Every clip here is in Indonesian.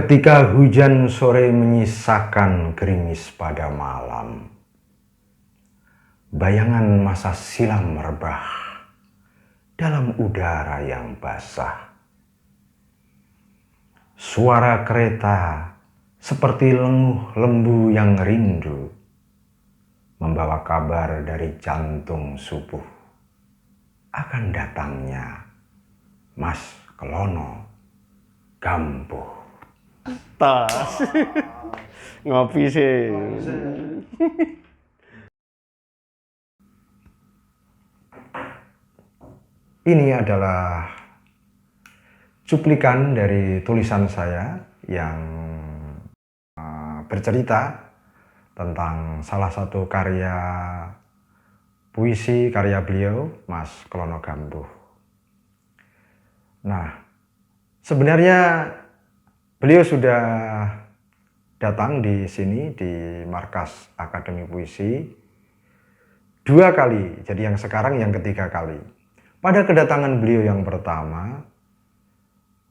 Ketika hujan sore menyisakan gerimis pada malam, bayangan masa silam merebah dalam udara yang basah. Suara kereta seperti lenguh lembu yang rindu, membawa kabar dari jantung subuh akan datangnya Mas Kelono Gambuh. Tas ngopi sih. Ini adalah cuplikan dari tulisan saya yang bercerita tentang salah satu karya puisi karya beliau, Mas Kelono Gambuh. Nah, sebenarnya beliau sudah datang di sini di markas Akademi Puisi 2 kali, jadi yang sekarang yang ketiga kali. Pada kedatangan beliau yang pertama,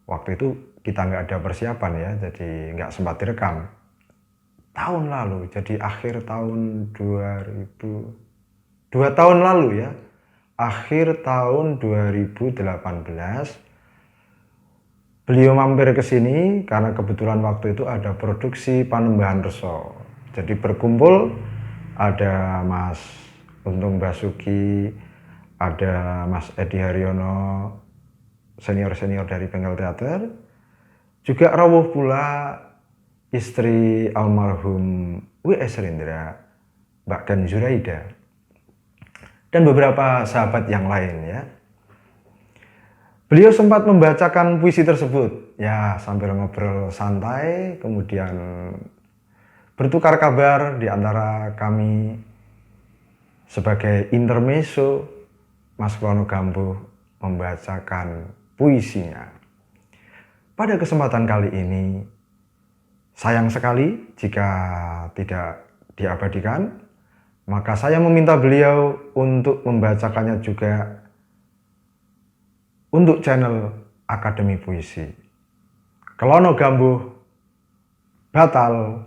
waktu itu kita nggak ada persiapan ya, jadi nggak sempat direkam. Tahun lalu, jadi akhir tahun 2 tahun lalu ya, akhir tahun 2018, beliau mampir ke sini karena kebetulan waktu itu ada produksi Panembahan Reso. Jadi berkumpul, ada Mas Untung Basuki, ada Mas Edi Haryono, senior-senior dari Bengal Theater, juga rawuh pula istri almarhum W.S. Rindra, Mbak Gan Zuraida, dan beberapa sahabat yang lain ya. Beliau sempat membacakan puisi tersebut, ya sambil ngobrol santai, kemudian bertukar kabar di antara kami sebagai intermezzo. Mas Kelono Gambuh membacakan puisinya. Pada kesempatan kali ini, sayang sekali jika tidak diabadikan, maka saya meminta beliau untuk membacakannya juga untuk channel Akademi Puisi. Kelono Gambuh batal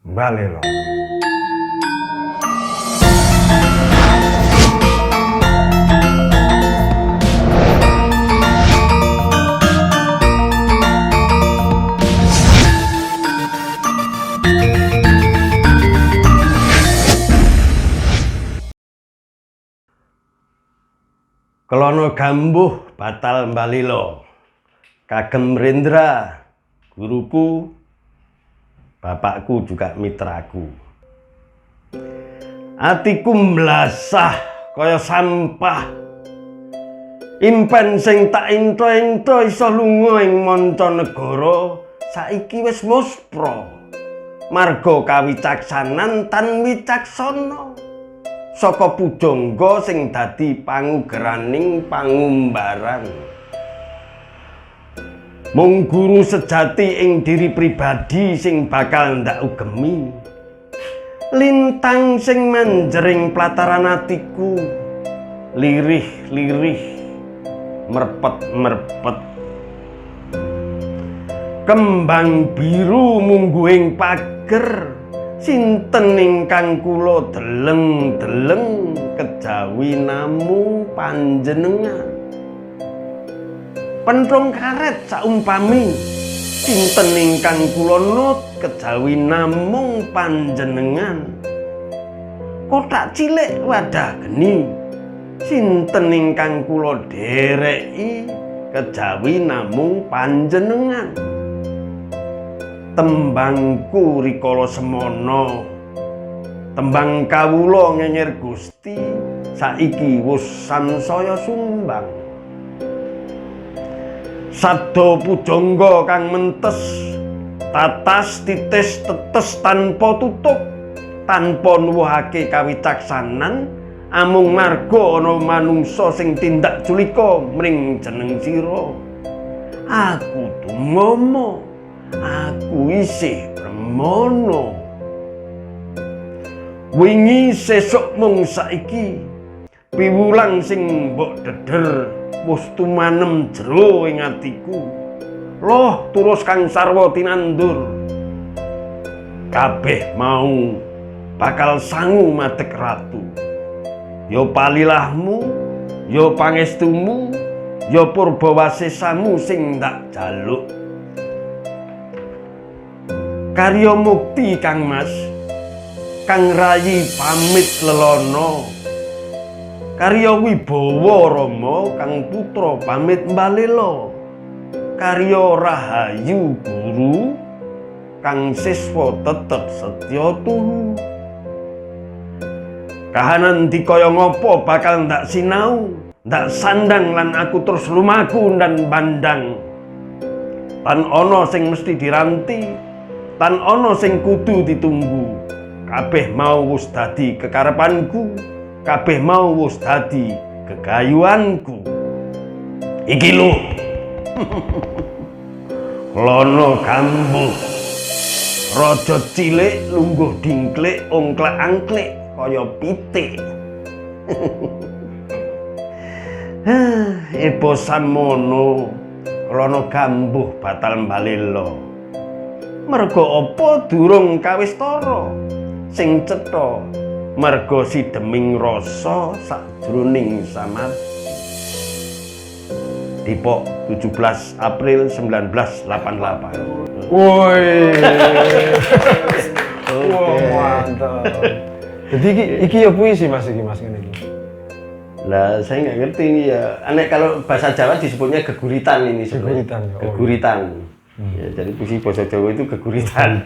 mbalelo. Kelono Gambuh batal mbalilo. Kagem Rindra, guruku, bapakku juga mitraku. Atiku mblasah kaya sampah. Impen sing tak ento-ento iso lunga ing manca negara saiki wis muspra. Marga kawicaksanan tan wicaksana. Saka pujangga sing dadi pangugeraning pangumbaran. Mung guru sejati ing diri pribadi sing bakal ndak ugemi. Lintang sing manjering plataran atiku, lirih-lirih, merpet-merpet. Kembang biru mungguing pager, sinten ingkang kula deleng-deleng kejawi namung panjenengan. Penthung karet saumpami, sinten ingkang kula nut kejawi namung panjenengan. Kotak cilik wadah geni, sinten ingkang kula dereki kejawi namung panjenengan. Tembangku rikala semana, tembang kawula ngenyir Gusti saiki wus sansaya sumbang. Sabda pujangga kang mentes, tatas titis tetes tanpa tutup, tanpa nuwuhake kawicaksanan, amung marga ana manungsa sing tindak culika mring jeneng sira. Aku tumomo, aku isih remono. Wingi sesuk mung saiki, piwulang sing mbok deder wis tumanem jero ing atiku. loh terus Kang Sarwa tinandur. Kabeh mau bakal sangu madeg ratu. Yo palilahmu, yo pangestumu, yo purbawasesamu sing ndak jaluk. Karya mukti Kang Mas, Kang Rayi pamit lelono. Karya Wibawa Rama, Kang Putra pamit mbalela. Karya Rahayu Guru, Kang Siswa tetep setya tuhu. Kahanan dikaya ngopo bakal ndak sinau, ndak sandang lan aku terus lumaku dan bandang. Tan ana sing mesti diranti, tan ana sing kudu ditunggu. Kabeh mau wis dadi kekarepanku, kabeh mau wis dadi gegayuanku. Iki lho. Lono kambuh. Raja cilik lungguh dingklik ongklek-angklik kaya pitik. Ebo samono lono kambuh batal mbalela. Merga apa durung kawis tara? Sing cetha merga sideming rasa sajroning samadhi. Depok 17 April 1988. Woi. Wah, mantap. Jadi iki ya puisi Mas iki Mas ngene iki. Lah saya nggak ngerti ini ya. Aneh kalau bahasa Jawa disebutnya geguritan ini sebenarnya. Geguritan, ya. Oh, Geguritan. Ya, jadi puisi bahasa Jawa itu geguritan.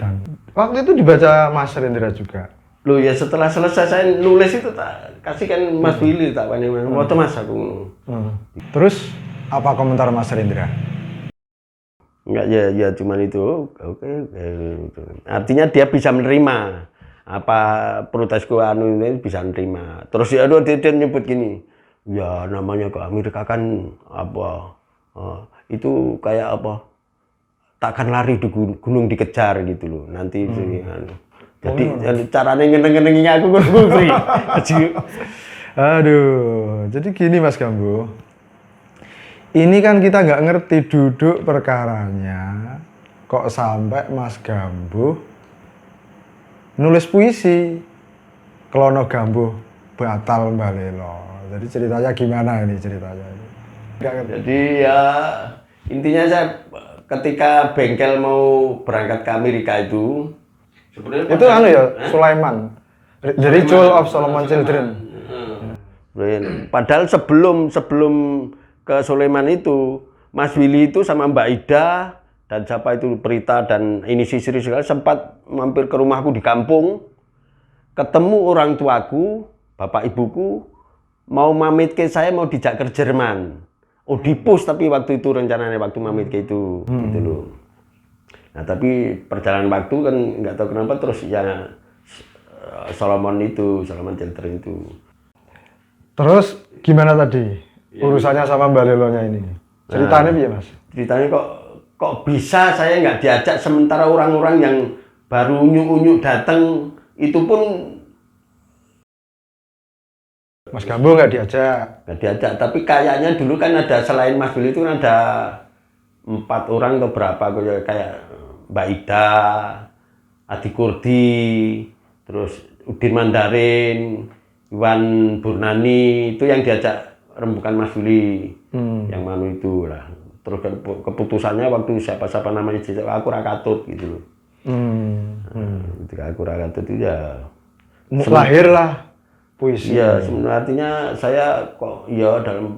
Waktu itu dibaca Mas Rendra juga. Loh ya setelah selesai saya nulis itu tak kasihkan Mas Willy tak panik foto Mas aku. Terus apa komentar Mas Rendra? Enggak ya cuman itu. Oke. Artinya dia bisa menerima apa protesku anu ini bisa menerima. Terus ya dia nyebut gini. Ya namanya ke Amerika kan apa itu kayak apa? Takkan lari di gunung dikejar gitu loh. Nanti anu. Jadi caranya ngeneng-ngenenginya aku ngeri. Aduh, jadi gini Mas Gambo. Ini kan kita nggak ngerti duduk perkaranya, kok sampai Mas Gambo nulis puisi, Klono Gambuh batal mbalela. Jadi ceritanya gimana ini ceritanya? Jadi ya intinya saya ketika bengkel mau berangkat ke Amerika itu sebenarnya itu anu ya, Sulaiman. The Ritual of Solomon Children. Padahal sebelum ke Sulaiman itu, Mas Willy itu sama Mbak Ida dan siapa itu Prita dan ini Sisri segala sempat mampir ke rumahku di kampung, ketemu orang tuaku, bapak ibuku, mau mamit ke saya mau dijak ke Jerman. Oedipus tapi waktu itu rencananya waktu mamit ke itu, gitu loh. Nah tapi perjalanan waktu kan nggak tahu kenapa terus ya Solomon Children itu. Terus gimana tadi urusannya sama Mbak Lelonya ini? Ceritanya piye Mas? Ceritanya kok bisa saya nggak diajak sementara orang-orang yang baru unyu-unyu datang itu pun Mas Gambo nggak diajak? Nggak diajak, tapi kayaknya dulu kan ada selain Mas Willy itu kan ada 4 orang atau berapa kayak Mbak Ida, Adi Kurdi, terus Udin Mandarin, Iwan Burnani, itu yang diajak rembukan Mas Willy, yang manu itu lah. Terus keputusannya waktu siapa-siapa namanya aku rakatut gitu loh. Ketika aku rakatut itu ya lahirlah puisi. Iya, sebenarnya artinya saya kok ya dalam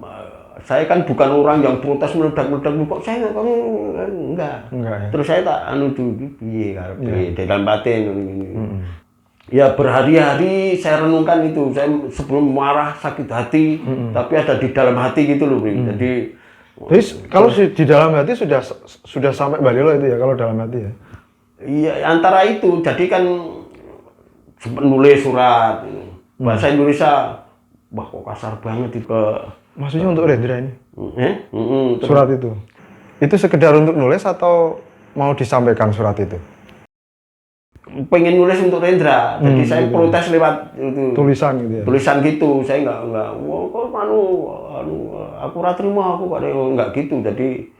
saya kan bukan orang yang protes meledak-meledak kok saya enggak. Ya. Terus saya tak anu dulu piye karepe dalam batin ini. Ya berhari-hari saya renungkan itu. Saya sebelum marah sakit hati, tapi ada di dalam hati gitu loh, Jadi kalau di dalam hati sudah sampai Mbak Lelo itu ya kalau dalam hati ya. Iya, antara itu. Jadi kan nulis surat bahasa Indonesia. Wah, kok kasar banget itu ke maksudnya untuk Rendra ini? Surat itu? Itu sekedar untuk nulis atau mau disampaikan surat itu? Pengen nulis untuk Rendra, jadi saya protes lewat itu. Tulisan gitu ya? Tulisan gitu, saya nggak, wah kok aku terima aku kok nggak gitu, jadi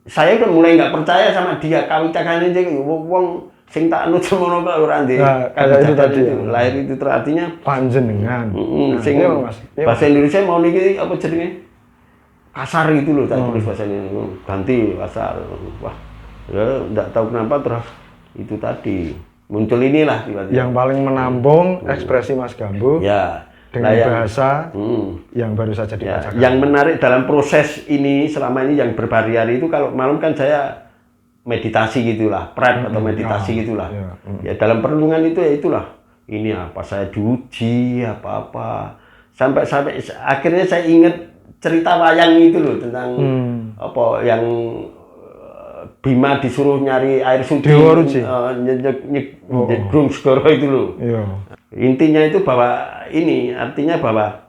saya udah mulai nggak percaya sama dia. Kawitakan aja wong sing tak anut semono kok ora ndek. Kayak itu tadi lahir itu artinya panjenengan. Sing bahasa Indonesia mau niki apa jenenge? Kasar gitu loh, tak tulis bahasa Indonesia. Ganti kasar. Wah, ya enggak tahu kenapa terus itu tadi muncul inilah tiba-tiba. Yang paling menampung ekspresi Mas Gambuh. Ya. Dengan bahasa yang baru saja dibacakan. Yang menarik dalam proses ini selama ini yang berhari-hari itu kalau malam kan saya meditasi gitulah, prep atau meditasi gitulah. Ya dalam perenungan itu ya itulah. Ini apa saya diuji apa-apa. Sampai akhirnya saya ingat cerita wayang itu loh tentang apa yang Bima disuruh nyari air suci. Dewa Ruci. Gung Segoro itu loh. Iya. Intinya itu bahwa ini artinya bahwa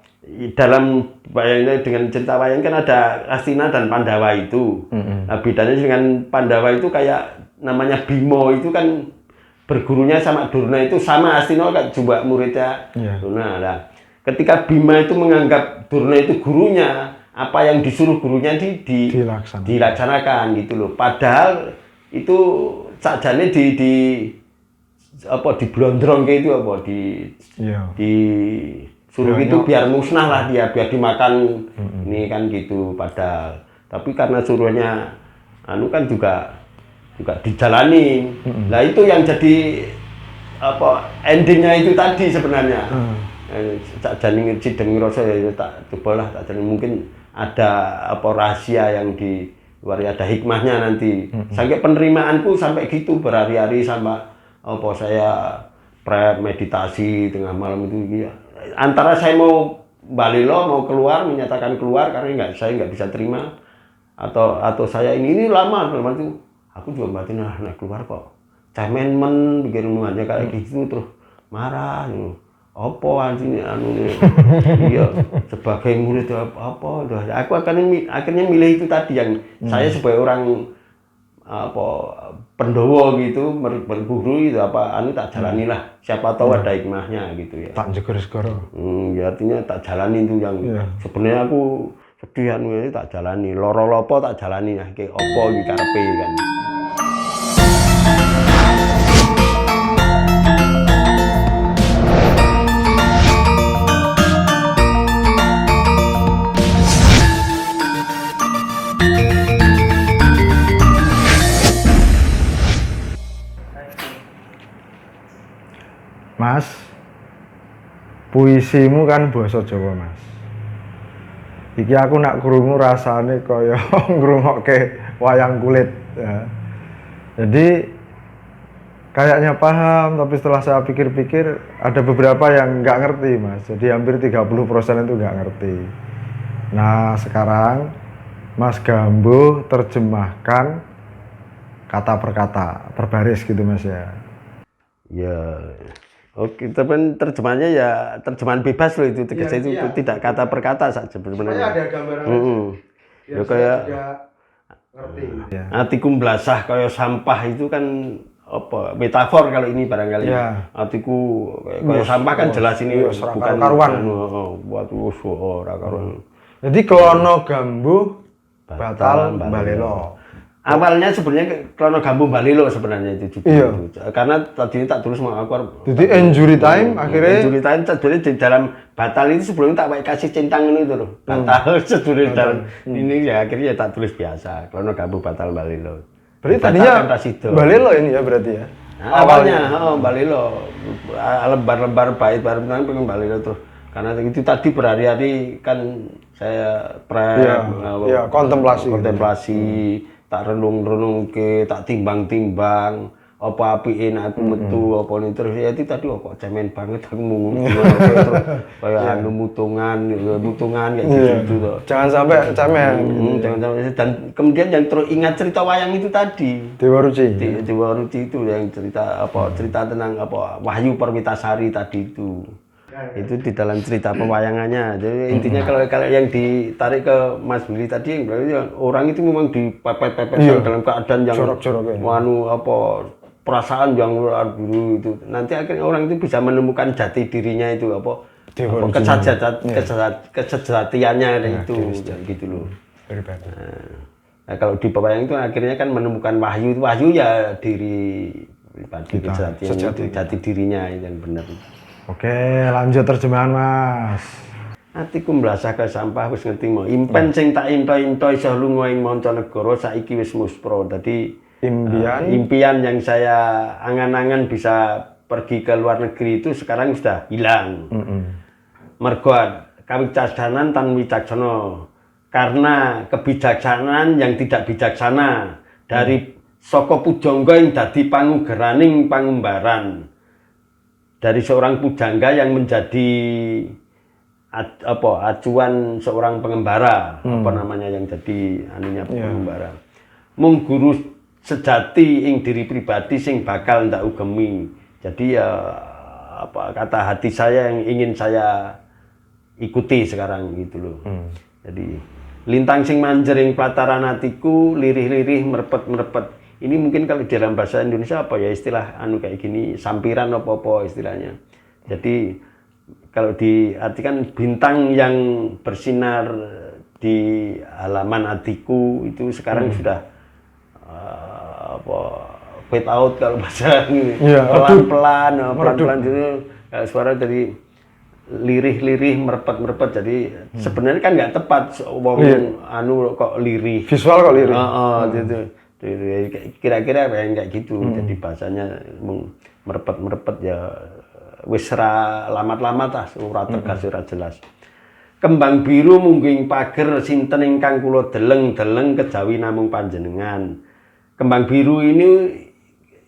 dalam wayang dengan cerita wayang kan ada Astina dan Pandawa itu. Nah, bedanya dengan Pandawa itu kayak namanya Bimo itu kan bergurunya sama Durna itu sama Astina kan juga muridnya Durna. Nah, ketika Bima itu menganggap Durna itu gurunya, apa yang disuruh gurunya dilaksanakan gitu loh. Padahal itu sakjane di apa di blondrong kayak itu apa di suruh itu biar musnah lah dia, biar dimakan ini kan gitu. Padahal tapi karena suruhnya anu kan juga dijalani. Nah itu yang jadi apa endingnya itu tadi sebenarnya. Sakjane Cideng Rasa ya tak cobalah tak jadi mungkin ada apa rahasia yang di luar ada hikmahnya nanti. Sampai penerimaanku sampai gitu berhari-hari sama apa saya meditasi tengah malam itu ya. Antara saya mau balilo mau keluar menyatakan keluar karena saya nggak bisa terima atau saya ini lama itu aku juga batin keluar kok cemen bikin aja kayak gitu terus marah gitu. Apa anjing anu nih iya sebagai murid apa aku akhirnya milih itu tadi yang saya sebagai orang apa pendowo gitu berguru itu apa anu tak jalani lah siapa tahu ada hikmahnya gitu ya tak jeger segoro ya artinya tak jalani itu yang sebenarnya aku sedih anu ini tak jalani loro lopo tak jalani ya kayak opo iki karepe kan. Mas, puisimu kan basa Jawa, Mas. Iki aku nak krungu rasane kaya ngrungokke wayang kulit ya. Jadi kayaknya paham, tapi setelah saya pikir-pikir ada beberapa yang nggak ngerti, Mas. Jadi hampir 30% itu nggak ngerti. Nah, sekarang Mas Gambuh terjemahkan kata per kata, per baris gitu, Mas ya. Ya. Oke, tapi terjemahannya ya terjemahan bebas loh itu tegasnya itu tidak kata per kata saja sebenarnya. Ada gambaran. Ya kayak ngerti. Atiku belasah kayak sampah itu kan apa metafor kalau ini barangkali. Atiku kayak sampah kan jelas ini bukan karuan. Buat ora karuan. Jadi Klono Gambuh batal balelo. Awalnya sebenarnya Klono Gambuh balelo sebenarnya itu juga. Karena tadinya tak tulis mau aku. Jadi injury time akhirnya. Injury time sebenarnya di dalam batal itu sebelumnya tak pakai kasih centang itu loh. Batal sebenarnya dalam ini ya akhirnya tak tulis biasa Klono Gambuh batal balelo. Berarti tadinya balelo ini ya berarti ya. Nah, awalnya balelo lembar-lembar bait baru pengen balelo terus. Karena itu tadi berhari-hari kan saya kontemplasi tak renung-renung ke tak timbang-timbang apa apike nek aku metu apa ini terus ya itu tadi kok cemen banget aku mungu kayak anu mutungan kayak gitu tuh. Jangan sampai cemen. Jangan sampai dan kemudian yang terus ingat cerita wayang itu tadi. Dewa Ruci. Dewa Ruci itu yang cerita tentang apa Wahyu Perwitasari tadi itu. Itu di dalam cerita pewayangannya. Jadi intinya kalau yang ditarik ke Mas Willy tadi yang berarti orang itu memang dipepet-pepet dalam keadaan yang perasaan yang luar biru itu. Nanti akhirnya orang itu bisa menemukan jati dirinya itu kesejatiannya itu gitu loh. Nah, kalau di Pepayang itu akhirnya kan menemukan wahyu, wahyu ya diri pribadi itu jati dirinya yang benar. Oke, lanjut terjemahan Mas. Atiku mrasake sampah wis ngerti mau. Impen sing tak into-into iso lunga ing mancanegara saiki wis muspro. Dadi impian yang saya angan-angan bisa pergi ke luar negeri itu sekarang sudah hilang. Mergo kawicaksanan tan wicaksana. Karena kebijaksanaan yang tidak bijaksana dari saka pujangga yang dadi pangugeraning pangumbaran. Dari seorang pujangga yang menjadi acuan seorang pengembara, apa namanya yang jadi anunya pengembara. Mung guru sejati ing diri pribadi sing bakal ndak ugemi. Jadi ya kata hati saya yang ingin saya ikuti sekarang gitu loh. Jadi lintang sing manjering pelataran hatiku, lirih-lirih merepet-merepet. Ini mungkin kalau di dalam bahasa Indonesia apa ya istilah kayak gini, sampiran apa istilahnya. Jadi kalau diartikan bintang yang bersinar di halaman hatiku itu sekarang sudah fade out kalau bahasa ini. Pelan-pelan itu suara dari lirih-lirih merepet-merepet. Jadi sebenarnya kan nggak tepat kok lirih. Visual kok lirih. Gitu. Kira-kira yang kayak gitu. Jadi bahasanya merepet-merepet ya wis ra lamat-lamat ora tegas ora jelas. Kembang biru mungging pager sinten ingkang kula deleng-deleng kejawi namung panjenengan. Kembang biru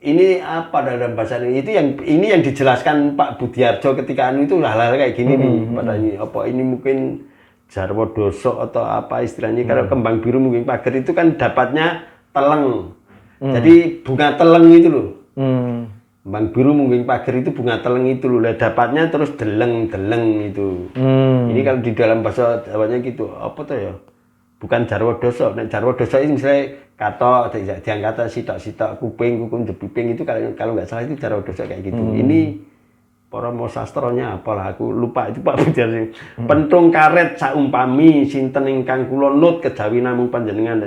ini apa dalam bahasa ini yang dijelaskan Pak Budiarjo ketika itu hal-hal kayak gini nih pada ini apa ini mungkin jarwo dosa atau apa istilahnya. Kalau kembang biru mungging pager itu kan dapatnya teleng. Jadi bunga teleng itu loh. Kembang biru mungging pager itu bunga teleng itu loh. Dapatnya terus deleng-deleng itu. Ini kalau di dalam bahasa Jawanya gitu. Apa tuh ya? Bukan jarwo dosa. Nah, jarwo dosa itu misalnya kata diangkat sitok-sitok kuping jepiping itu kalau nggak salah itu jarwo dosa kayak gitu. Ini para mau sastronya apalah aku lupa itu Pak Budiarjo. Pentung karet saumpami sinten ingkang kula nut kejawi namung panjenengan.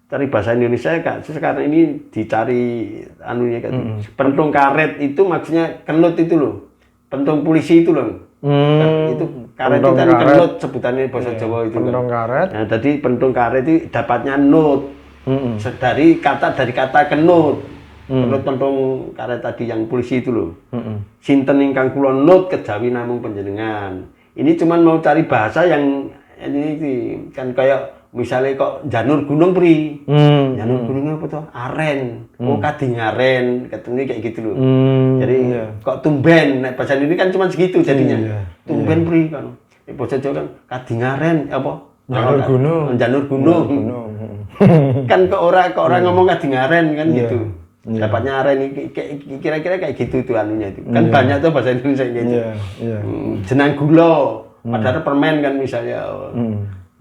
Cari bahasa Indonesia Kak, sekarang ini dicari anunya kan. Pentung karet itu maksudnya kenut itu loh. Pentung polisi itu loh. Itu karet itu kan kenut sebutannya bahasa Jawa itu pentung kan. Karet. Nah, jadi pentung karet itu dapatnya nut. Dari kata kenut. Pentung karet tadi yang polisi itu loh. Sinten ingkang kula nut kejawi namung panjenengan. Ini cuman mau cari bahasa yang ini kan kayak misalnya kok janur gunung pri, janur gunungnya apa tuh? Aren, kading aren, katanya kayak gitu loh. Jadi kok tumben, nah, bahasa ini kan cuma segitu jadinya. Tumben pri kan, bahasa Jawa kan kading aren apa? Janur gunung. Kan ke orang ngomong kading aren kan gitu. Dapatnya aren kira-kira kayak gitu tuh anunya itu. Kan banyak tuh bahasa Indonesia gitu. Jenang gula, padahal permen kan misalnya.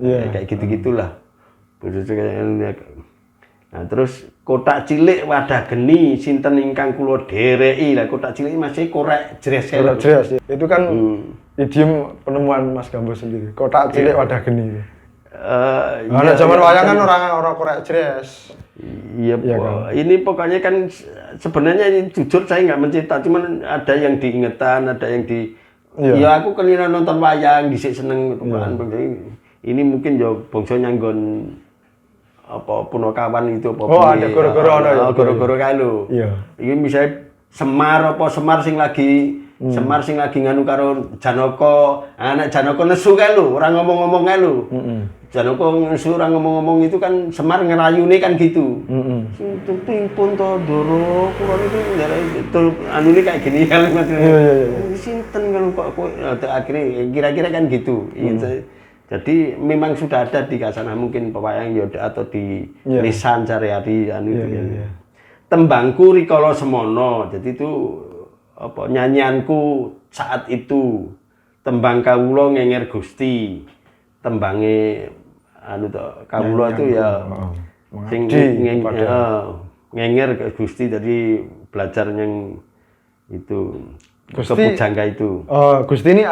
Kayak gitu-gitulah. Nah, terus kotak cilik wadah geni sinten ingkang kula dereki. Lah kotak cilik masih korek jres. Itu kan idiom penemuan Mas Gambo sendiri. Kotak cilik wadah geni. Anak zaman wayangan orang korek jres. Iya, kan? Ini pokoknya kan sebenarnya ini jujur saya nggak mencerita, cuman ada yang diingetan, ada yang ya aku kelina nonton wayang, dhisik seneng ini mungkin ya bangsa nyanggon apa punakawan itu apa. Oh, ada goro-goro ana ya. Goro-goro kae lho. Iya. Iki misalnya Semar sing lagi nganu karo Janaka. Nek Janaka nesu kae lho, ora ngomong-ngomong kae lho. Janaka nesu ora ngomong-ngomong itu kan Semar ngerayune kan gitu. Sing pun to Ndoro, kula niku itu anune kayak gini kan. Sinten kan kok akhirnya kira-kira kan gitu. Jadi memang sudah ada di Kasana mungkin pewayang Yoda atau di lisan sehari-hari Tembangku rikala semono. Jadi itu apa nyanyianku saat itu. Tembang kawula ngenger Gusti. Tembange kawula itu ya sing ngenger ke Gusti, jadi belajar yang itu kepujangga itu. Gusti ini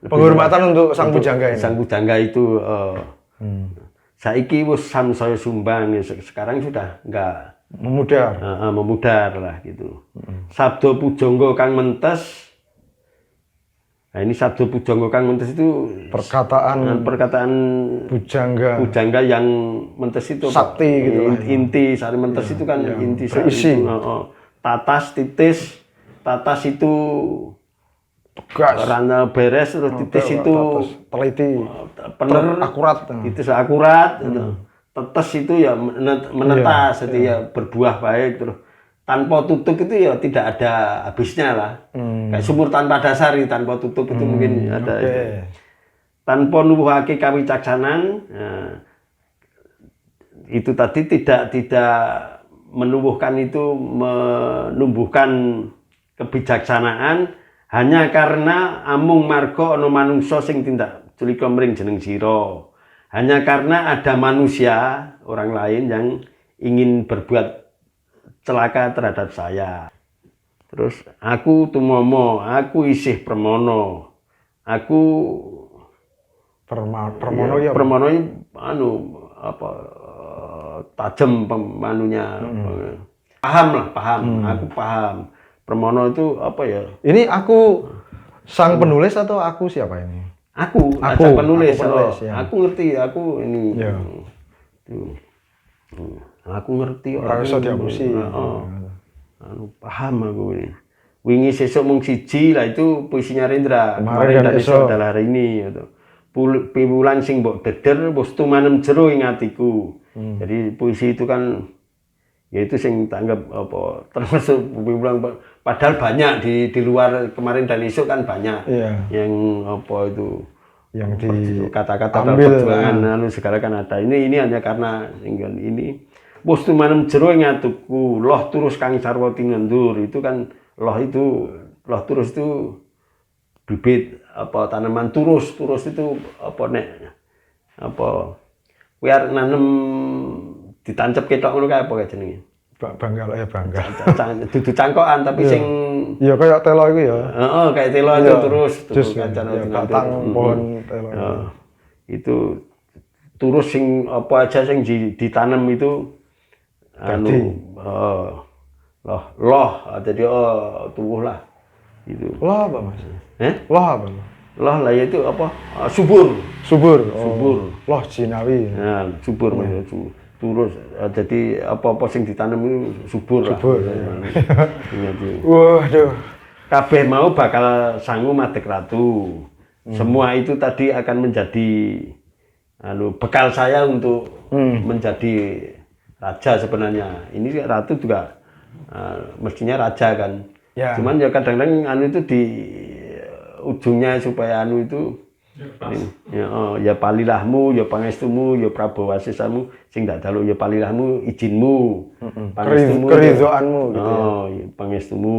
penghormatan untuk sang pujangga ini. Sang pujangga itu Saiki wis samsaya sumbang, sekarang sudah enggak Memudar. memudar lah gitu. Sabda pujangga kang mentes. Nah ini sabda pujangga kang mentes itu Perkataan pujangga yang mentes itu sakti gitu lah. inti sari mentes itu kan inti sari berisi. itu. Tatas titis, tatas itu Tegas. rana beres, terus titis itu teliti. bener Akurat. titis akurat gitu. Tetes itu ya menetas, itu ya berbuah baik, terus tanpa tutup itu ya tidak ada habisnya lah. Kayak sumur tanpa dasar, tanpa tutup itu mungkin ada. Tanpa nuwuhake kawicaksanan, itu tadi tidak menumbuhkan itu menumbuhkan kebijaksanaan hanya karena amung marga ana manungsa sing tindak culika mring jeneng sira. Hanya karena ada manusia, orang lain yang ingin berbuat celaka terhadap saya. Terus aku tumomo, aku isih permono. Aku Permono ya. Permono tajam pemanunya. Paham lah, paham. Aku paham. Permono itu apa ya? Ini aku sang penulis atau aku siapa ini? Aku penulis, ya. Aku ngerti, aku ini. Ya. Aku ngerti. Ora iso diapusi. Paham aku ini. Wingi sesuk mung siji lah itu puisinya Rendra. Kemarin dan esok adalah hari ini gitu. Piwulan sing mbok deder wis tumanem jero ing atiku. Jadi puisi itu kan yaitu sing tanggap apa termasuk piwulan padahal banyak di luar kemarin dan esok kan banyak yang apa itu yang di kata-kata perjuangan lalu segala kan ada. Ini hanya karena ini wis tumanem jero ing atiku loh terus kang sarwa tinendur itu kan loh turus itu bibit apa tanaman turus itu apa nek apa biar nanem ditancap ketok ngono kae apa kae jenenge banggal dudu cangkokan tapi sing ya kayak telo iku ya kayak telo itu terus batang pohon telo itu turus sing apa aja sing ditanam itu anu loh jadi tubuh lah itu loh apa mas loh apa loh lah itu apa subur loh jinawi nah subur maksudnya turus jadi apa sing ditanam itu subur lah waduh kabeh mau bakal sangu madeg ratu semua itu tadi akan menjadi bekal saya untuk menjadi raja sebenarnya. Ini ratu juga mestinya raja kan. Ya. Cuman ya kadang-kadang itu di ujungnya supaya itu ya palilahmu, ya pangestumu, ya prabawasesamu sing dak dalu ya palilahmu izinmu. Pangestumu keridhoanmu gitu ya. Ya pangestumu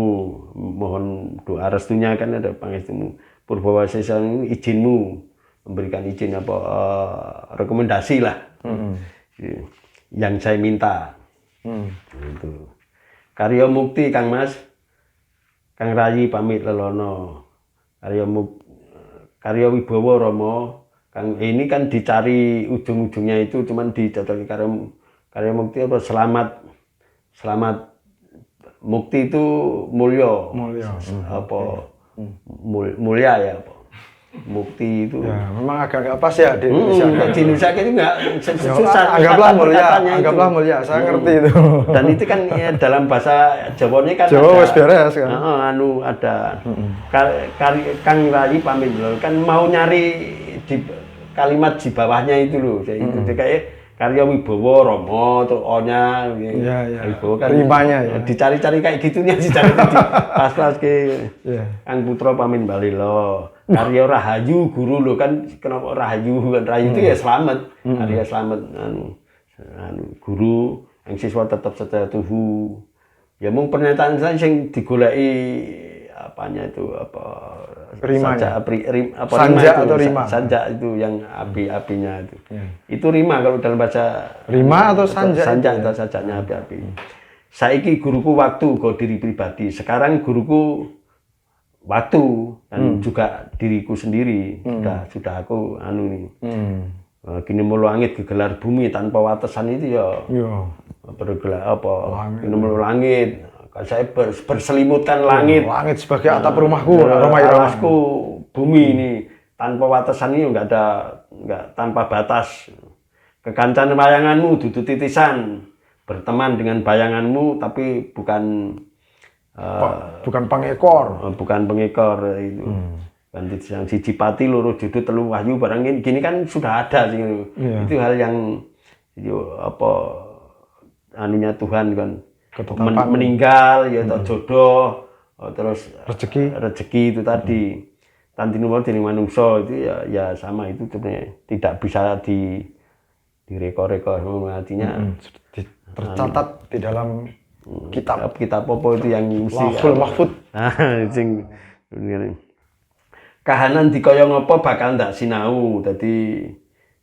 mohon doa restunya kan ada pangestumu. Prabawasesamu izinmu memberikan izin apa rekomendasi lah. Yang saya minta. Itu. Karya mukti Kang Mas. Kang Rayi pamit lelono. Karya Wibawa Rama. Kang ini kan dicari ujung-ujungnya itu cuman dicocoki karya mukti apa selamat mukti itu mulya. Apa mulia ya apa. Mukti itu ya memang agak nggak pas ya di Indonesia. Di Indonesia itu nggak susah. Anggaplah mulia. Saya ngerti itu. Dan itu kan ya, dalam bahasa Jawanya kan Jawa wis beres kan. Ada Kang Rayi pamit loh. Kan mau nyari di kalimat di bawahnya itu loh. Itu kayak karya Wibawa Rama terus O-nya Wibawa kan rimanya ya. Dicari-cari kayak gitunya dicari pas ke Kang Putra pamit bali lo. Karya Rahayu guru lo kan kenapa Rahayu kan Rahayu itu ya selamat. Karya selamat guru yang siswa tetap setia tuhu. Ya mung pernyataan saya yang digoleki apanya itu apa rimanya sanja itu yang api-apinya itu. Itu rima kalau dalam bahasa rima atau sanja atau sajanya api-api. Saiki guruku waktu go diri pribadi. Sekarang guruku waktu dan juga diriku sendiri sudah aku anu nih. Kini Mulu Langit gegelar bumi tanpa watasan itu ya Iya. bergelar apa? Langit. Kini Mulu Langit. Kan saya berselimutkan langit. Langit sebagai atap rumahku, Roma Irama. Alasku bumi ini tanpa watasan ini enggak tanpa batas. Kekancan bayanganmu dudu titisan, berteman dengan bayanganmu tapi bukan Bukan pengekor. bukan pengekor itu. Kan yang siji pati loro judul telu wahyu barang ini gini kan sudah ada sih. Iya. Itu hal yang apa anunya Tuhan kan Ketetapan. meninggal ya jodoh terus Rezeki. itu tadi tanti nomor jadi manungso itu ya sama itu sebenarnya tidak bisa direkor-rekor artinya Tercatat di dalam kitab. kitab apa itu yang mesti Lauhul Mahfud. sing kahanan dikaya ngapa bakal ndak sinau. Jadi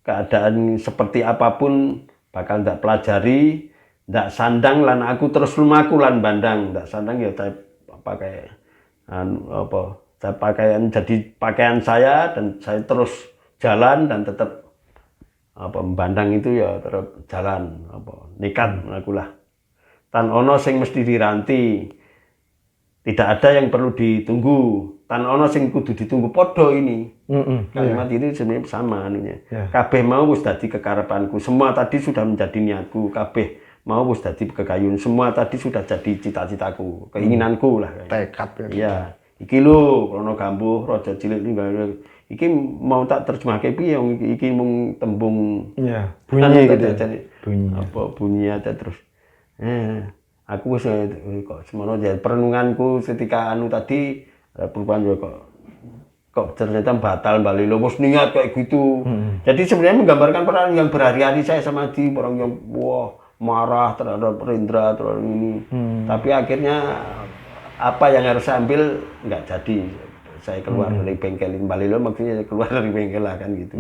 keadaan seperti apapun bakal ndak pelajari, ndak sandang lan aku terus lumaku lan bandang. Ndak sandang ya saya pakai saya pakaian jadi pakaian saya dan saya terus jalan dan tetap membandang itu ya terus jalan nekat akulah. Tan ono sing mesti diranti. Tidak ada yang perlu ditunggu. Tan ono sing kudu ditunggu podo ini. Kalimat ini sebenarnya sama anunya. Kabeh mau wis dadi kekarepanku. Semua tadi sudah menjadi niatku. Kabeh mau wis dadi kekayun. Semua tadi sudah jadi cita-citaku, keinginanku lah. Tekad. Iya. Iki lho Rono Gambuh raja cilik iki mau tak terjemahke piye iki mung tembung bunyi gitu. Bunyi. Bunyi aja terus. Aku wis kok semono ya perenunganku ketika tadi perubahan kok ternyata batal balik lo bos niat kayak gitu. Jadi sebenarnya menggambarkan peran yang berhari-hari saya sama di orang yang marah terhadap Rendra terhadap ini. Tapi akhirnya apa yang harus saya ambil nggak jadi. Saya keluar dari bengkelin Balilo, maksudnya keluar dari bengkel lah kan gitu.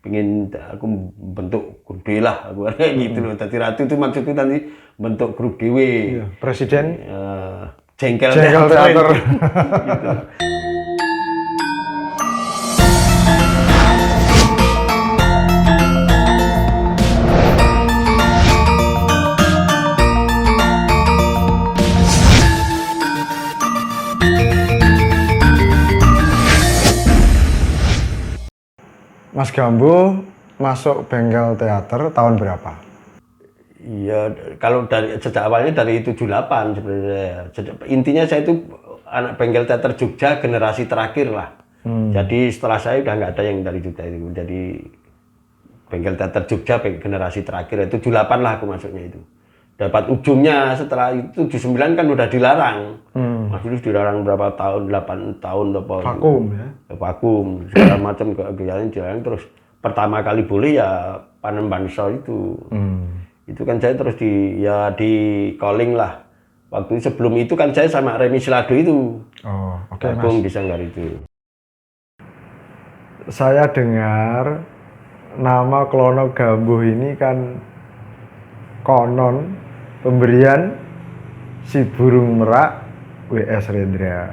Pengen aku bentuk grup D lah, aku kayak gitu loh. Tadi Ratu itu maksudnya tadi bentuk grup DW. Presiden. Jengkel Teater. Gitu. Mas Gambuh masuk bengkel teater tahun berapa? Iya, kalau sejak awalnya dari 78 sebenarnya. Intinya saya itu anak bengkel teater Jogja generasi terakhir lah. Jadi setelah saya udah nggak ada yang dari Jogja itu. Jadi bengkel teater Jogja generasi terakhir itu 78 lah aku masuknya itu. Dapat ujungnya setelah itu 79 kan udah dilarang. Mas Yunus dilarang berapa tahun, 8 tahun apa. Vakum ya? Vakum, segala macam kegiatan dilarang. Terus pertama kali boleh ya panen banso itu. Itu kan saya terus di calling lah. Waktu sebelum itu kan saya sama Remi Silado itu. Oh, oke, Mas. Mas. Di Sanggar itu. Saya dengar nama Klono Gambuh ini kan konon pemberian si burung merak W.S. Rendra.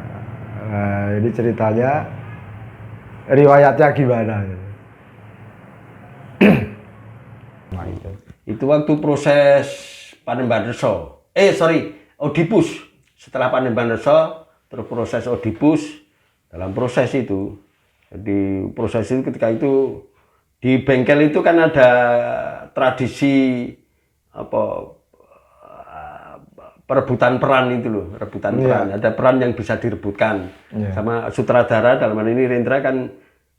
Nah, ini ceritanya, riwayatnya gimana? Nah, itu waktu proses Panembahan Reso. Oedipus. Setelah Panembahan Reso, terus proses Oedipus. Dalam proses itu, jadi proses itu ketika itu di bengkel itu kan ada tradisi perebutan peran itu loh, rebutan peran. Ada peran yang bisa direbutkan sama sutradara. Dalam hal ini Rendra kan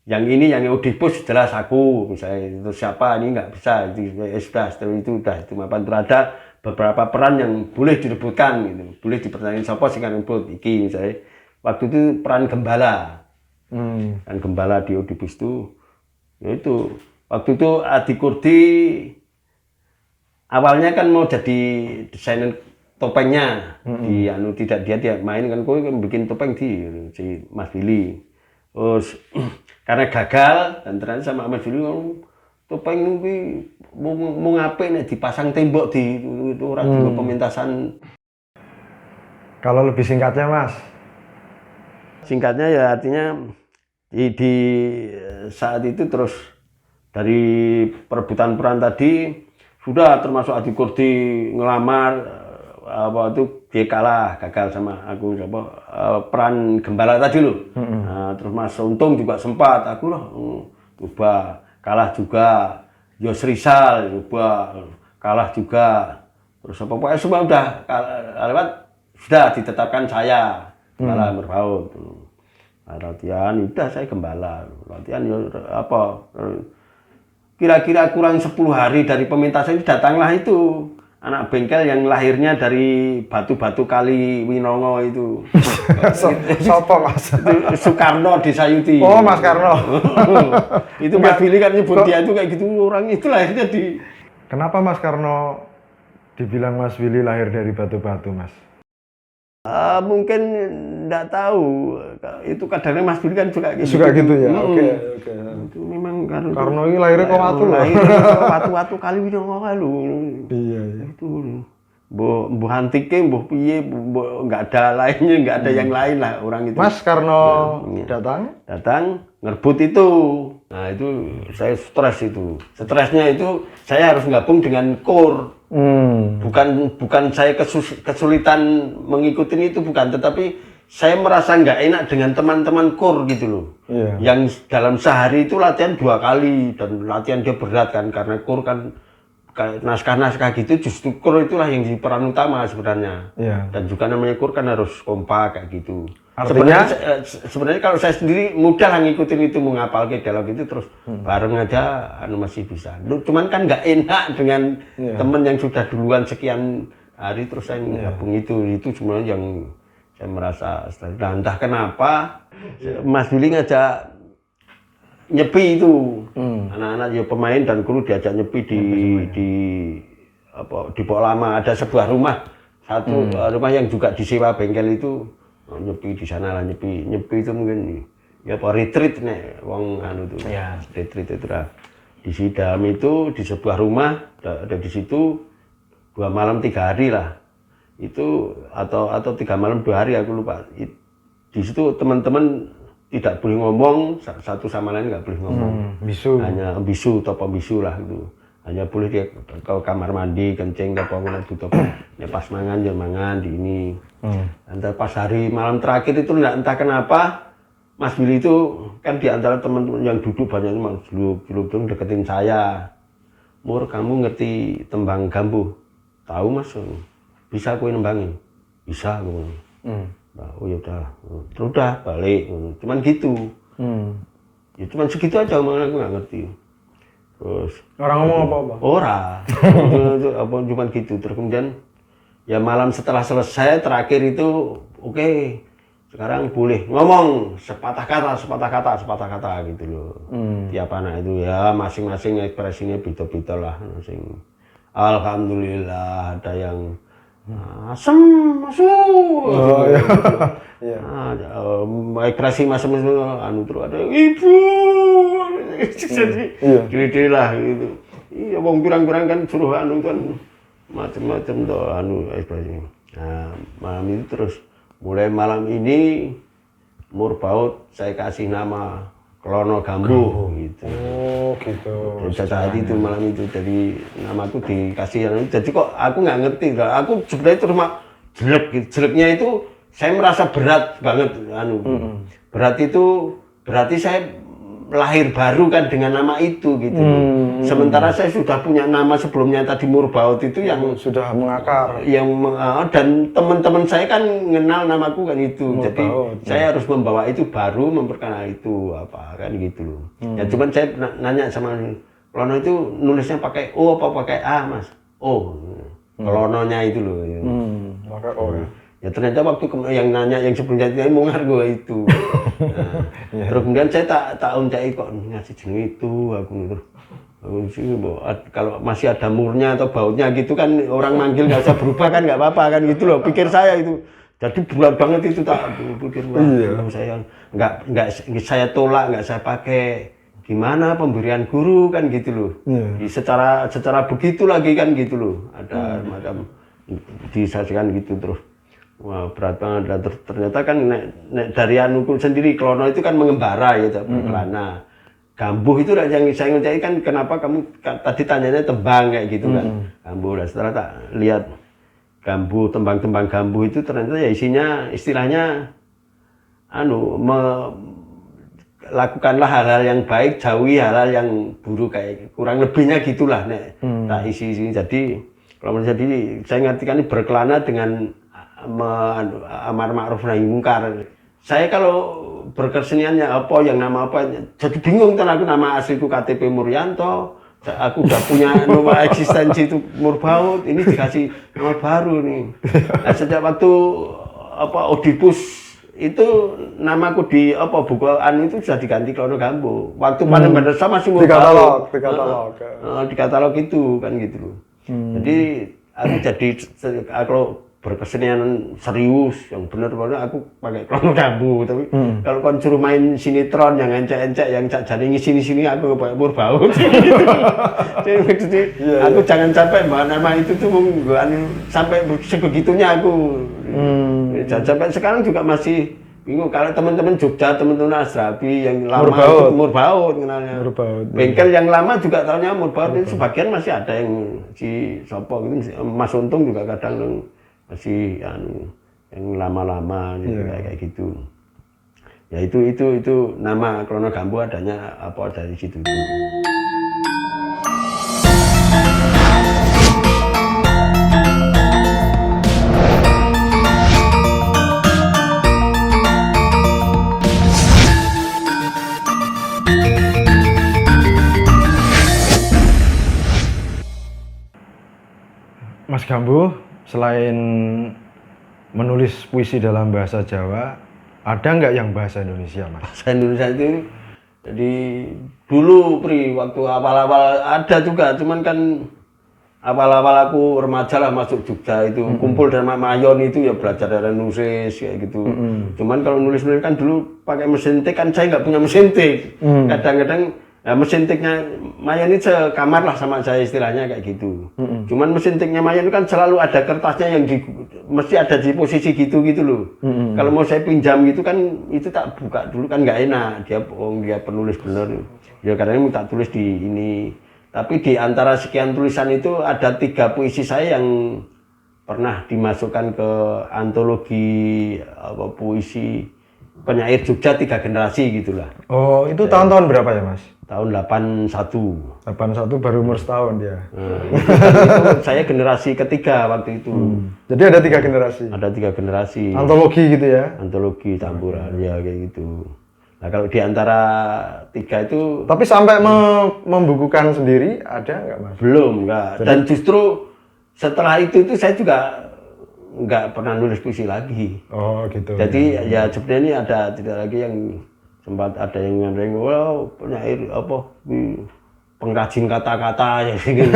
yang ini yang Oedipus jelas aku, misalnya itu siapa ini nggak bisa itu sudah itu mapan ada beberapa peran yang boleh direbutkan gitu, boleh dipertandingkan siapa sih kan rebut iki misalnya waktu itu peran gembala. Kan gembala di Oedipus itu yaitu waktu itu Adi Kurdi awalnya kan mau jadi desainer topengnya tidak dia main kan kowe bikin topeng si Mas Billy. Terus karena gagal dan ternyata sama Mas Billy topeng ini mau ngapain nih dipasang tembok di itu orang juga pementasan. Kalau lebih singkatnya, Mas? Singkatnya ya artinya di saat itu terus dari perebutan peran tadi sudah termasuk Adi Kurdi ngelamar apa itu dia kalah, gagal sama aku peran gembala tadi loh. Nah, terus Mas Untung juga sempat aku loh coba kalah juga, Yos Rizal coba kalah juga, terus apa pokoknya semua udah lewat, sudah ditetapkan saya gembala berbaut. Nah, latihan udah saya gembala, latihan ya apa kira-kira kurang 10 hari dari pementasan itu datanglah itu anak bengkel yang lahirnya dari batu-batu kali Winongo itu. Sopo Mas? Soekarno di Sayuti. Oh, Mas Karno. Itu Mas Billy kan nyebut dia itu kayak gitu, orang itu lahirnya di. Kenapa Mas Karno dibilang Mas Willy lahir dari batu-batu, Mas? Mungkin enggak tahu. Itu kadangnya Mas Billy kan juga gitu. Suka gitu ya. Oke. Itu memang Karno ini lahirnya kok watu loh. Lahir watu-watu kali Winongo lho. Iya. Itu Mbah Hantike, mbah piye, enggak ada lainnya, enggak ada yang lain lah orang itu. Mas Karno Ya. datang ngerebut itu. Nah, itu saya stres itu. Stresnya itu saya harus gabung dengan KOR. Bukan saya kesulitan mengikuti itu, bukan, tetapi saya merasa nggak enak dengan teman-teman KOR gitu loh. Iya. Yang dalam sehari itu latihan 2 kali dan latihan dia berat kan, karena KOR kan kayak naskah-naskah gitu, justru KOR itulah yang jadi peran utama sebenarnya. Iya. Dan juga namanya KOR kan harus kompak kayak gitu. Artinya Sebenarnya kalau saya sendiri mudah lah ngikutin itu, menghafal ke dialog itu terus bareng aja masih bisa. Cuman kan nggak enak dengan temen yang sudah duluan sekian hari terus saya gabung itu sebenarnya yang saya merasa nah, entah kenapa Mas Billy ngajak nyepi itu. Anak-anak ya pemain dan kru diajak nyepi di Pok Lama, ada sebuah rumah rumah yang juga disewa bengkel itu. Nyepi di sana lah, nyepi itu mungkin ya apa retreat nih wong anu tuh ya, retreat itu lah di Sidam itu di sebuah rumah ada di situ 2 malam 3 hari lah itu atau 3 malam 2 hari aku lupa. Di situ teman-teman tidak boleh ngomong, satu sama lain nggak boleh ngomong, bisu, hanya bisu atau pembisu lah gitu. Hanya boleh dia ke kamar mandi, kencing, ke bangunan tutup. Ya pas mangan, ya mangan di ini. Antara pas hari malam terakhir itu entah kenapa Mas Billy itu kan di antara teman-teman yang duduk banyak itu jeluk deketin saya. Mur, kamu ngerti tembang gambuh? Tahu Mas? Bisa aku nembangin? Bisa aku. Nah, oh ya udah. Terus udah balik. Cuman gitu. Ya cuman segitu aja, malah aku nggak ngerti. Terus orang ngomong apa? Apa cuma gitu. Terus kemudian ya malam setelah selesai terakhir itu oke, sekarang boleh ngomong sepatah kata gitu loh. Tiap anak itu ya masing-masing ekspresinya beda-beda lah. Alhamdulillah ada yang asem masuk. Oh, iya. Ekspresi masing-masing anu terus ada yang ibu. Jadi lah gitu. Iya, wong pirang-pirang kan suruh anu kan macam-macam tuh anu ekspresinya. Nah, malam itu terus mulai malam ini Murbaut saya kasih nama Klono Gambuh gitu. Oh, gitu. Saat itu malam itu jadi namaku dikasih anu. Jadi kok aku nggak ngerti lah. Aku sebenarnya cuma jelek gitu. Jeleknya itu saya merasa berat banget anu. Berat itu berarti saya lahir baru kan dengan nama itu gitu. Sementara saya sudah punya nama sebelumnya tadi Murbaut itu yang sudah mengakar. Dan teman-teman saya kan mengenal namaku kan itu. Murbaut, jadi saya harus membawa itu baru, memperkenalkan itu apa kan gitu loh. Ya cuman saya nanya sama Klono itu nulisnya pakai O apa pakai A Mas? O. Klononya itu loh. Pakai O ya. Ya ternyata waktu yang nanya yang sebelumnya mau ngargo itu. Nah, terus kemudian saya tak uncai kok ngasih jeneng itu aku sih kalau masih ada murnya atau bautnya gitu kan orang manggil nggak usah berubah kan nggak apa-apa kan gitu loh pikir saya itu. Jadi bulat banget itu tak pikir saya nggak saya tolak, nggak saya pakai. Gimana pemberian guru kan gitu loh. Secara begitu lagi kan gitu loh. Ada macam disajikan gitu terus. Wah berat banget. Ternyata kan nek dari anuku sendiri Klono itu kan mengembara ya, berkelana. Gambuh itu yang saya ngerjain kan, kenapa kamu tadi tanyanya tembang kayak gitu kan. Gambuh, lah setelah tak lihat gambuh, tembang-tembang gambuh itu ternyata ya isinya istilahnya lakukanlah hal-hal yang baik, jauhi hal-hal yang buruk, kayak kurang lebihnya gitulah nek tak isi. Jadi kalau jadi saya ngartikan ini berkelana dengan amar ma'ruf nahi mungkar. Saya kalau berkeseniannya apa, yang nama apa, jadi bingung kan aku, nama asliku KTP Muryanto, aku udah punya nama eksistensi itu Murbaut, ini dikasih nama baru nih. Nah, sejak waktu Oedipus itu namaku di bukuan itu sudah diganti Klono Gambuh. Waktu paling Madrasah masih Murbaut. Di katalog itu kan gitu loh. Jadi aku jadi kalau berkesenian serius yang benar-benar aku pakai Klono Gambuh, tapi kalau kon suruh main sinetron yang encek-encek yang jadi ngisi-sini aku pakai Murbaut. Jadi maksudnya aku jangan sampai nama itu tuh sampai sebegitunya aku. Sampai sekarang juga masih bingung. Kalau teman-teman Jogja, teman-teman Asrabi yang lama Murbaut kenalnya. Bengkel yang lama juga tahunya Murbaut. Itu sebagian masih ada yang si Sopo gitu, Mas Untung juga kadang masih yang lama-lama gitu, kayak gitu. Ya itu nama Klono Gambuh adanya dari situ. Mas Gambuh, selain menulis puisi dalam bahasa Jawa, ada nggak yang bahasa Indonesia, Mas? Bahasa Indonesia itu, jadi dulu waktu awal-awal ada juga, cuman kan awal-awal aku remaja lah masuk Jogja itu, kumpul dengan Mayon itu ya belajar dari nulis kayak gitu. Cuman kalau nulis-nulis kan dulu pakai mesin tik, kan saya nggak punya mesin tik. Kadang-kadang mesin tiknya Mayon ini sekamar lah sama saya istilahnya kayak gitu. Cuman mesin tiknya Mayon itu kan selalu ada kertasnya yang mesti ada di posisi gitu loh. Kalau mau saya pinjam gitu kan, itu tak buka dulu kan nggak enak. Dia penulis bener. Ya kadang minta tulis di ini. Tapi di antara sekian tulisan itu ada 3 puisi saya yang pernah dimasukkan ke antologi puisi penyair Jogja 3 generasi gitulah. Oh, itu tahun-tahun berapa ya, Mas? Tahun 81. 81 baru umur setahun dia. Itu saya generasi ketiga waktu itu. Jadi ada 3 generasi. Ada 3 generasi. Antologi gitu ya? Antologi campuran ya kayak gitu. Nah kalau di antara 3 itu. Tapi sampai membukukan sendiri ada nggak, Mas? Belum, nggak. Dan justru setelah itu saya juga nggak pernah nulis puisi lagi. Oh gitu. Jadi ya sebenarnya ini ada tidak lagi yang sempat ada yang ngandeng, wow penyair pengrajin kata-kata ya gitu.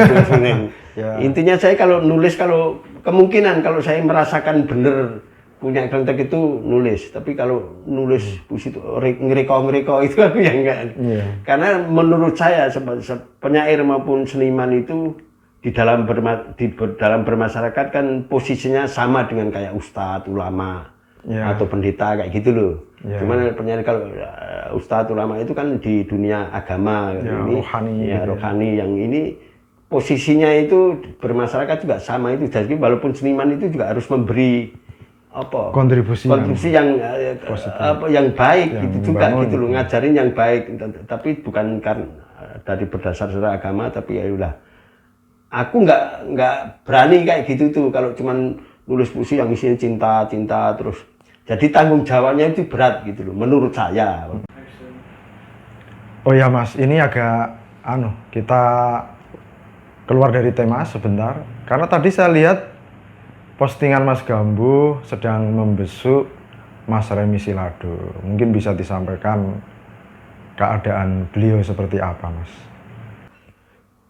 Intinya saya kalau nulis, kalau kemungkinan kalau saya merasakan bener punya kelentek itu nulis, tapi kalau nulis puisi itu ngeriko itu aku yang enggak. Karena menurut saya penyair maupun seniman itu di dalam bermasyarakat kan posisinya sama dengan kayak ustadz, ulama atau pendeta kayak gitu loh. Cuman penyair kalau ustadz, ulama itu kan di dunia agama ini rohani, rohani. Yang ini posisinya itu bermasyarakat juga sama itu. Jadi walaupun seniman itu juga harus memberi kontribusi yang yang baik yang gitu juga gitu loh, ngajarin yang baik, tapi bukan karena dari berdasar agama, tapi ya udah. Aku nggak berani kayak gitu tuh kalau cuman nulis puisi yang isinya cinta terus. Jadi tanggung jawabnya itu berat gitu loh menurut saya. Oh ya Mas, ini agak kita keluar dari tema sebentar. Karena tadi saya lihat postingan Mas Gambuh sedang membesuk Mas Remi Silado. Mungkin bisa disampaikan keadaan beliau seperti apa, Mas?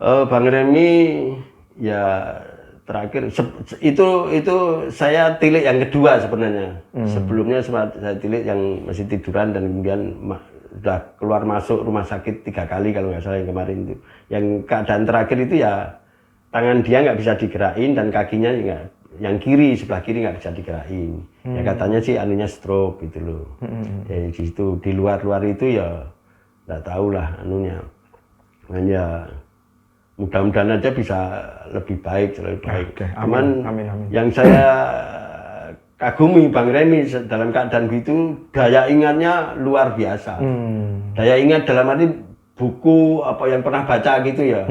Bang Remi ya terakhir itu saya tilik yang kedua sebenarnya. Sebelumnya saya tilik yang masih tiduran dan kemudian sudah keluar masuk rumah sakit 3 kali kalau nggak salah yang kemarin itu. Yang keadaan terakhir itu ya tangan dia nggak bisa digerakin dan kakinya yang kiri, sebelah kiri nggak bisa digerakin. Ya katanya sih anunya stroke gitu loh. Jadi di luar itu ya nggak tahu lah anunya. Hanya mudah-mudahan aja bisa lebih baik. Oke, Cuman amin. yang saya kagumi Bang Remi dalam keadaan gitu, daya ingatnya luar biasa. Daya ingat dalam arti buku apa yang pernah baca gitu ya,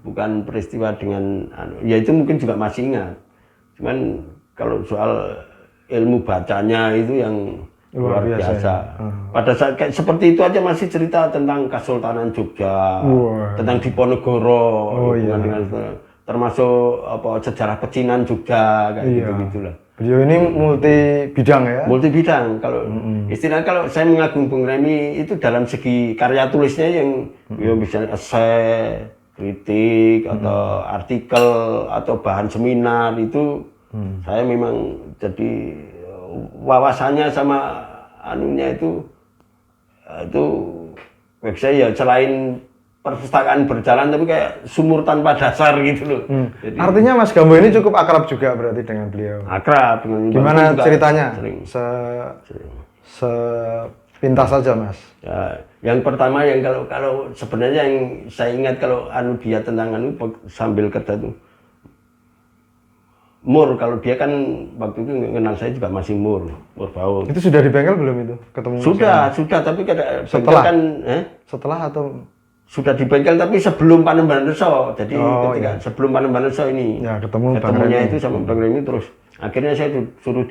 bukan peristiwa dengan ya itu mungkin juga masih ingat. Cuman kalau soal ilmu bacanya itu yang luar biasa. Pada saat kayak seperti itu aja masih cerita tentang Kesultanan Jogja, tentang Diponegoro, hubungan dengan termasuk apa sejarah pecinan Jogja kayak gitu-gitulah. Beliau ini multi bidang ya? Multi bidang. Kalau istilah kalau saya mengagum Bung Remi itu dalam segi karya tulisnya yang ya misalnya esai, kritik atau artikel atau bahan seminar itu saya memang jadi wawasannya sama anunya itu saya ya selain perpustakaan berjalan tapi kayak sumur tanpa dasar gitu loh. Jadi, artinya Mas Gambo ini cukup akrab juga berarti dengan beliau. Akrab dengan gimana ceritanya? Sering. Sepintas saja Mas. Ya, yang pertama yang kalau sebenarnya yang saya ingat kalau dia tentang sambil kerja tuh Mur, kalau dia kan waktu itu kenal saya juga masih Mur Baut. Itu sudah di bengkel belum itu ketemu? Sudah, tapi setelah kan setelah atau sudah di bengkel tapi sebelum Panembahan Reso. Jadi sebelum Panembahan Reso ini. Ya, ketemunya itu sama Bang Remi terus akhirnya saya suruh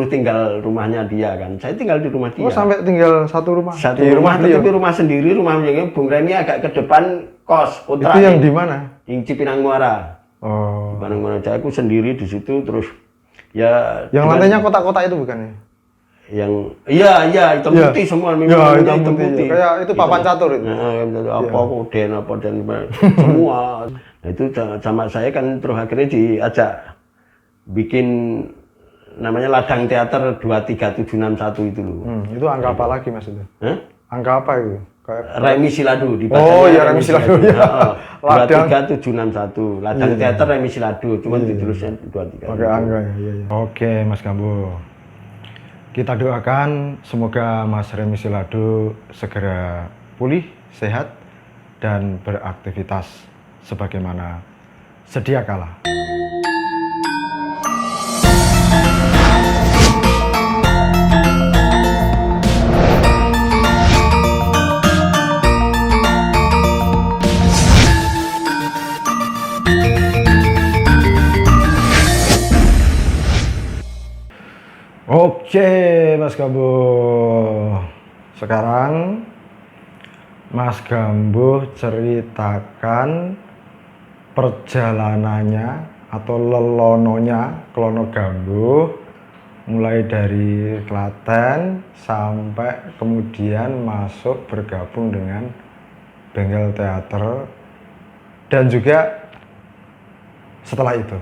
tinggal rumahnya dia kan. Saya tinggal di rumah dia. Oh, sampai tinggal satu rumah. Satu rumah tapi rumah sendiri, rumahnya Bung Remi agak ke depan kos. Itu yang di mana? Di Cipinang Muara. Oh. Cipinang Muara. Aku sendiri di situ terus ya. Yang lantainya kotak-kotak itu bukan ya? Yang iya hitam putih semua memang hitam putih. Kayak itu papan catur itu. Apa koden semua. Nah, itu sama saya kan terus akhirnya diajak bikin namanya ladang teater 23761 itu loh. Itu angka apa lagi Mas itu? Angka apa itu? Kayak Remi Siladu di Remi Siladu ya. 23761. Ladang teater Remi Siladu, cuman ditulisnya 23. Pakai angka ya. Oke, Mas Gambo. Kita doakan semoga Mas Remi Siladu segera pulih, sehat, dan beraktivitas sebagaimana sedia kala. Oke, Mas Gambo. Sekarang Mas Gambo ceritakan perjalanannya atau lelononya Klono Gambo mulai dari Klaten sampai kemudian masuk bergabung dengan Bengkel Teater dan juga setelah itu.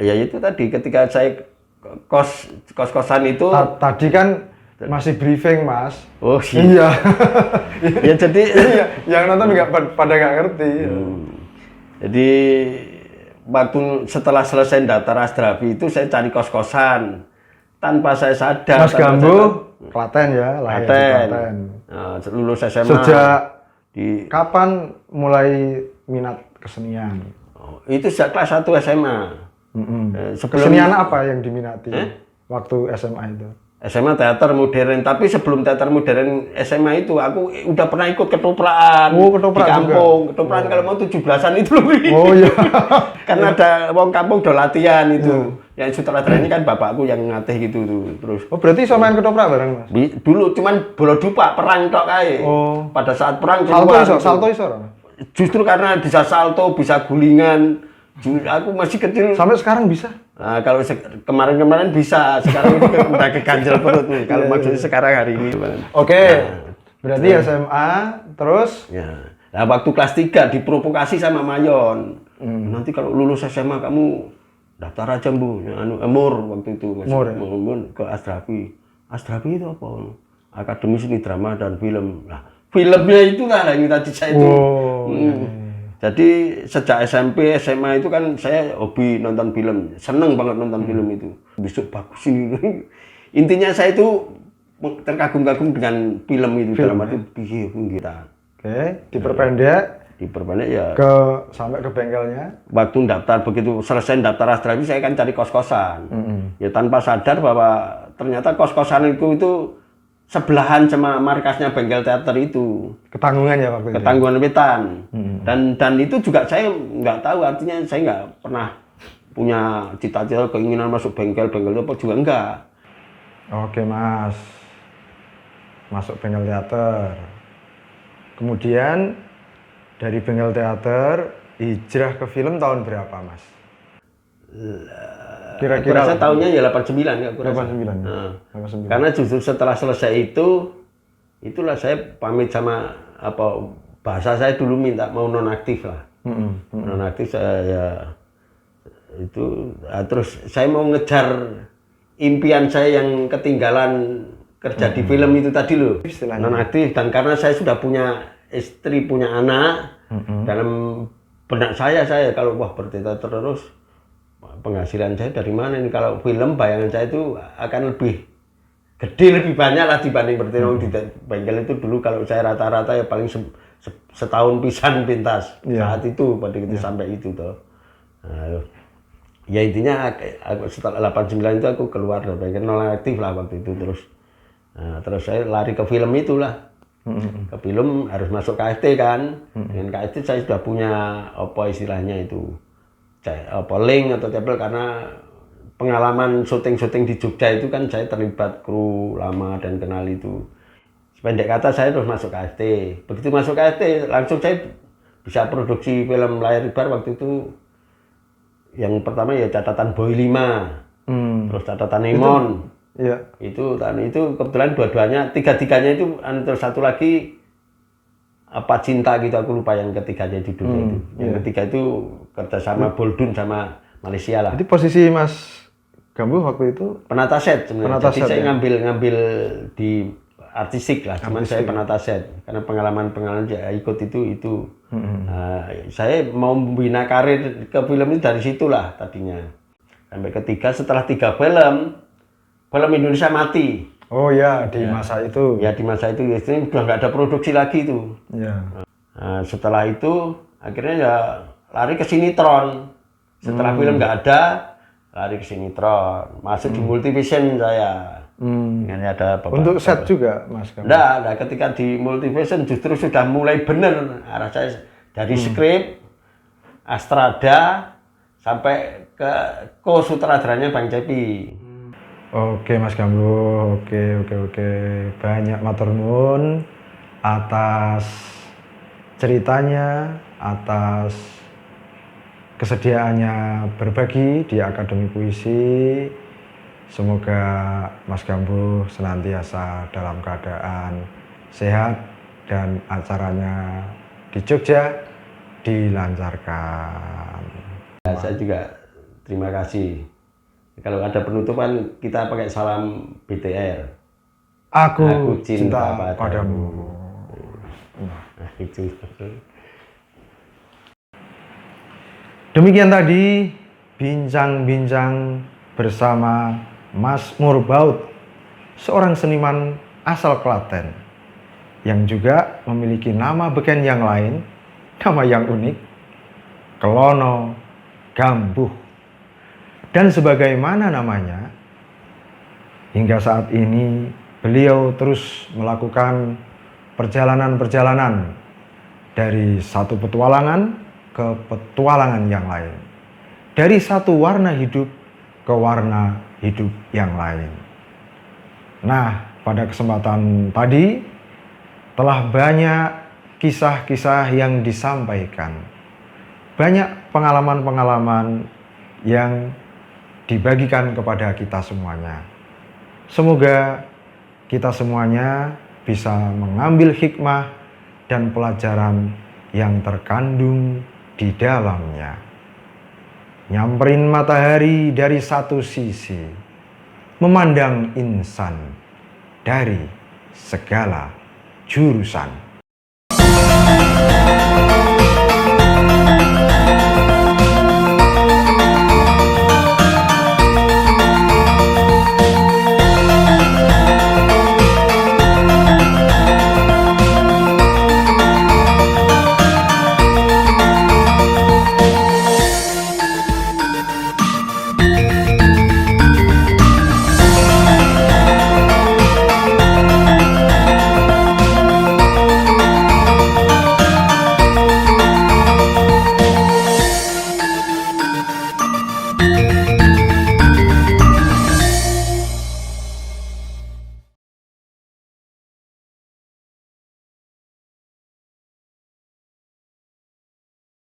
Ya itu tadi ketika saya kos-kosan itu tadi kan masih briefing Mas. Oh iya. Ya jadi yang nonton pada nggak ngerti. Jadi waktu setelah selesai daftar Asdrafi itu saya cari kos-kosan tanpa saya sadar. Mas Gambo Klaten ya, lahir di Klaten. Lulus SMA. Sejak kapan mulai minat kesenian? Itu sejak kelas 1 SMA. Kesenian apa yang diminati waktu SMA itu? SMA teater modern, tapi sebelum teater modern SMA itu aku udah pernah ikut ketoprak di kampung. Ketoprak kalau mau 17-an itu lebih. Oh iya. Karena ada wong kampung udah latihan itu. Yang sutradara ini kan bapakku yang ngatih gitu tuh. Terus. Oh berarti sama main ketoprak bareng Mas? Dulu cuman bola dupa perang tok kae. Oh. Pada saat perang salto iso. Justru karena bisa salto, bisa gulingan. Aku masih kecil. Sampai sekarang bisa? Nah, kalau kemarin-kemarin bisa, sekarang itu udah keganjel perut nih. Kalau maksudnya sekarang hari ini. Oke, berarti SMA, terus? Ya. Nah, waktu kelas 3 diprovokasi sama Mayon. Nanti kalau lulus SMA kamu daftar aja Bu. Mur waktu itu. Mur ke Asdrafi. Asdrafi itu apa? Akademi Seni Drama dan Film. Nah, filmnya itu lah yang tadi saya itu. Jadi sejak SMP, SMA itu kan saya hobi nonton film, seneng banget nonton film itu. Besok bagus ini. Intinya saya itu terkagum-kagum dengan film itu dalam arti piye kita. Oke, Diperpendek ya. Sampai ke bengkelnya. Waktu daftar, begitu selesai daftar Astra ini saya kan cari kos-kosan. Ya tanpa sadar bahwa ternyata kos-kosan itu sebelahan sama markasnya bengkel teater itu. Ketanggungan ya waktu itu. Ketanggungan Wetan. Dan itu juga saya nggak tahu, artinya saya nggak pernah punya cita-cita keinginan masuk bengkel itu apa juga enggak. Oke Mas, masuk bengkel teater. Kemudian dari bengkel teater hijrah ke film tahun berapa Mas? Kira-kira saya tahunnya ya 89 ya. 89. Nah, 89. karena justru setelah selesai itulah saya pamit sama bahasa saya dulu minta mau nonaktif lah. Nonaktif saya ya itu terus saya mau ngejar impian saya yang ketinggalan kerja di film itu tadi loh, nonaktif. Dan karena saya sudah punya istri, punya anak, dalam benak saya kalau wah berteater terus penghasilan saya dari mana ini, kalau film bayangan saya itu akan lebih gede, lebih banyak lah dibanding berteater di bengkel itu dulu. Kalau saya rata-rata ya paling setahun pisan pintas saat itu pada itu sampai itu toh. Nah, ya intinya setelah 89 itu aku keluar dari bengkel, nonaktif lah waktu itu terus. Nah, terus saya lari ke film itulah. Ke film harus masuk KST kan. Dengan KST saya sudah punya apa istilahnya itu link atau tabel, karena pengalaman syuting di Jogja itu kan saya terlibat kru lama dan kenal itu. Sependek kata saya terus masuk KST. Begitu masuk KST langsung saya bisa produksi film layar lebar waktu itu. Yang pertama ya catatan Boy 5, terus catatan Nemon. Itu kebetulan dua-duanya, tiga-tiganya itu, terus satu lagi apa cinta gitu, aku lupa yang ketiganya judulnya itu. Yang ketiga itu kerjasama Boldun sama Malaysia lah. Jadi posisi Mas Gambuh waktu itu penata set sebenarnya. Jadi saya ngambil di artistik lah, cuman saya penata set karena pengalaman ikut itu. Saya mau membina karir ke film itu dari situlah tadinya. Sampai ketiga, setelah 3 film Indonesia mati. Oh ya, di masa itu. Ya di masa itu, udah nggak ada produksi lagi itu. Nah, setelah itu akhirnya ya lari ke sinetron. Setelah film nggak ada, lari ke sinetron. Masuk di Multivision saya. Dengan ada untuk set juga Mas Gambuh? Nggak, ketika di Multivision justru sudah mulai bener arah saya dari skrip, Astrada, sampai ke sutradaranya Bang Cepi. Oke Mas Gambuh, oke. Banyak matur nuwun atas ceritanya, atas kesediaannya berbagi di Akademi Puisi. Semoga Mas Gambuh senantiasa dalam keadaan sehat dan acaranya di Jogja dilancarkan. Saya juga terima kasih. Kalau ada penutupan kita pakai salam BTR. Aku cinta padamu. Nah, itu. Demikian tadi bincang-bincang bersama Mas Murbaut, seorang seniman asal Klaten yang juga memiliki nama beken yang lain, nama yang unik, Klono Gambuh. Dan sebagaimana namanya, hingga saat ini beliau terus melakukan perjalanan-perjalanan dari satu petualangan ke petualangan yang lain, dari satu warna hidup ke warna hidup yang lain. Nah, pada kesempatan tadi telah banyak kisah-kisah yang disampaikan, banyak pengalaman-pengalaman yang dibagikan kepada kita semuanya. Semoga kita semuanya bisa mengambil hikmah dan pelajaran yang terkandung di dalamnya. Nyamperin matahari dari satu sisi, memandang insan dari segala jurusan.